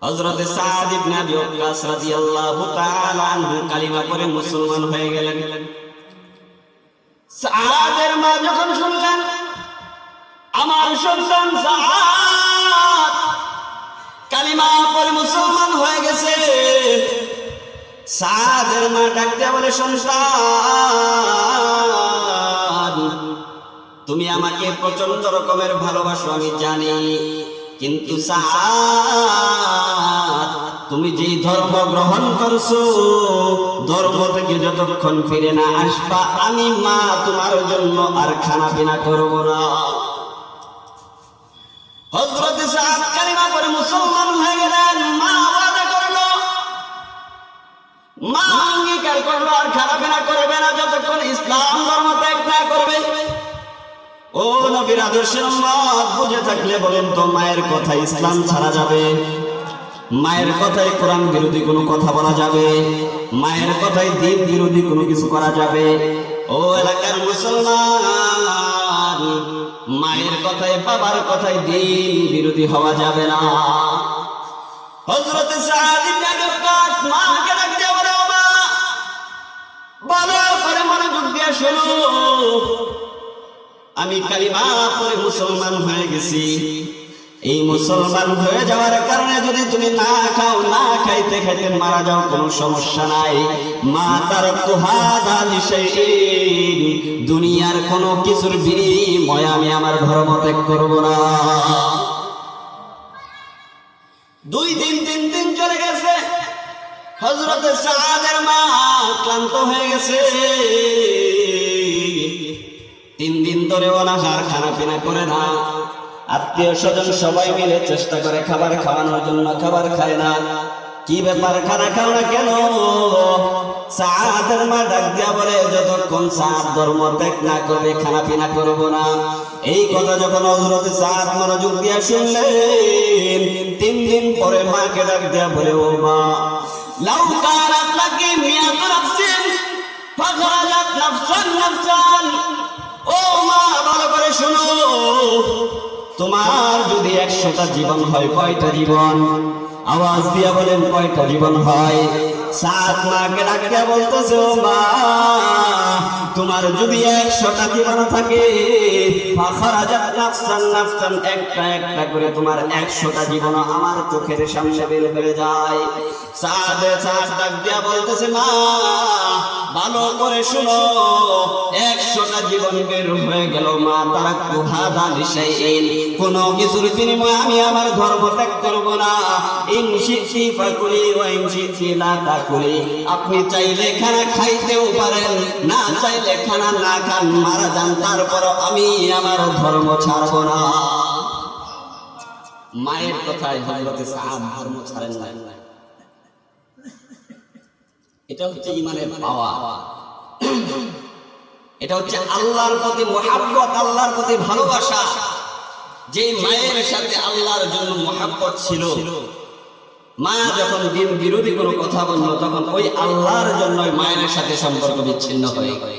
হযরত সাদ ইবনে আবি ওয়াক্কাস রাদিয়াল্লাহু তাআলা আনহু কালিমা পড়ে মুসলমান হয়ে গেলেন। সাদের মা যখন শুনলেন আমার সন্তান সাদ কালিমা পড়ে মুসলমান হয়ে গেছে, সাদের মা ডাকতে বলে, সন্তান তুমি আমাকে প্রচন্ড রকমের ভালোবাসো আমি জানি, কিন্তু সাদ তুমি যে ধর্ম গ্রহণ করছো ধর্ম থেকে যতক্ষণ ফিরে না আসবা আমি মা তোমার জন্য আর খানা পিনা করবো না। হযরত সাদ কালিমা পড়ে মুসলমান হয়ে গেলেন। মা ওয়াদা করলো, মা অঙ্গীকার করলো আর খানা পিনা করবে না যতক্ষণ ইসলাম ধর্ম ত্যাগ না করবে। ও নবীর আদর্শের উম্মত, বুঝে থাকলে বলেন তো মায়ের কথা ইসলাম ছাড়া যাবে? মায়ের কথায় কোরআন বিরোধী কোনো কথা বলা যাবে? মায়ের কথায় দ্বীন বিরোধী কোনো কিছু করা যাবে? ও এলাকার মুসলমান, মায়ের কথায় বাবার কথায় দ্বীন বিরোধী হওয়া যাবে না। হযরত সাদ ইবনে আবি ওয়াক্কাস মাকে ডাক দিয়ে বলে, ও মা ভালো করে মনোযোগ দিয়ে শোনো, আমি কালিমা পড়ে মুসলমান হয়ে গেছি। এই মুসলমান হয়ে যাওয়ার কারণে যদি তুমি না খাও, না খাইতে খাইতে মারা যাও, কোনো সমস্যা নাই। মা তারাকতু হাযা লিশাইইন, দুনিয়ার কোনো কিছুর বিনিময়ে আমি আমার ধর্ম ত্যাগ করব না। 2 দিন 3 দিন চলে গেছে। হযরত সাদের মা ক্লান্ত হয়ে গেছে। 3 দিন ধরে অনাহার, খানা পিনা করে না। আত্মীয় স্বজন সবাই মিলে চেষ্টা করে খাবার খাওয়ানোর জন্য, খাবার খায় না। কি ব্যাপার, খানা খাও না কেন? সাদের মা ডাক দিয়া বলে, যতক্ষণ সাদ ধর্ম ত্যাগ না করবে খানা পিনা করবো না। এই কথা যখন হযরত সাদ মনোযোগ দিয়া শুনলেন, 3 দিন পরে মাকে ডাক দিয়া বলে, ও মা লাউ কানাত লাকি মিয়াতু নাফসিন ফাখরাজাত নাফসান নাফসান। ও মা ভালো করে শুনো, তোমার যদি 100টা জীবন হয় কয়টা জীবন? আওয়াজ দিয়া বলেন কয়টা জীবন হয়? সাদ মাকে ডাক দিয়া বলতেছে, ও মা তোমার যদি 100টা জীবন থাকে ফাখরাজাত নাফসান নাফসান, একটা একটা করে তোমার 100টা জীবন আমার চোখের সামনে বের হয়ে যায়। সাদ ডাক দিয়া বলতেছে, মা ভালো করে শুনো, 100টা জীবন বের হয়ে গেল, মা তারাকতু হাযা লিশাইইন, কোনো কিছুর বিনিময়ে আমি আমার ধর্ম ত্যাগ করব না। ইন শি'তি ফাকুলি ওয়া ইন শি'তি লা তাকুলি, আপনি চাইলে খানা খাইতেও পারেন, না চাইলে খানা না খান, মারা যান, তারপর আমি আমার ধর্ম ছাড়ব না। মায়ের কথায় হযরত সাদ ধর্ম ছাড়েন না। এটা হচ্ছে ঈমানের পাওয়া, এটা হচ্ছে আল্লাহর প্রতি মুহাব্বত, আল্লাহর প্রতি ভালোবাসা। যে মায়ের সাথে আল্লাহর জন্য মুহাব্বত ছিল, মা যখন দিন বিরোধী কোনো কথা বলল তখন ওই আল্লাহর জন্য মায়ের সাথে সম্পর্ক বিচ্ছিন্ন হয়ে গেল।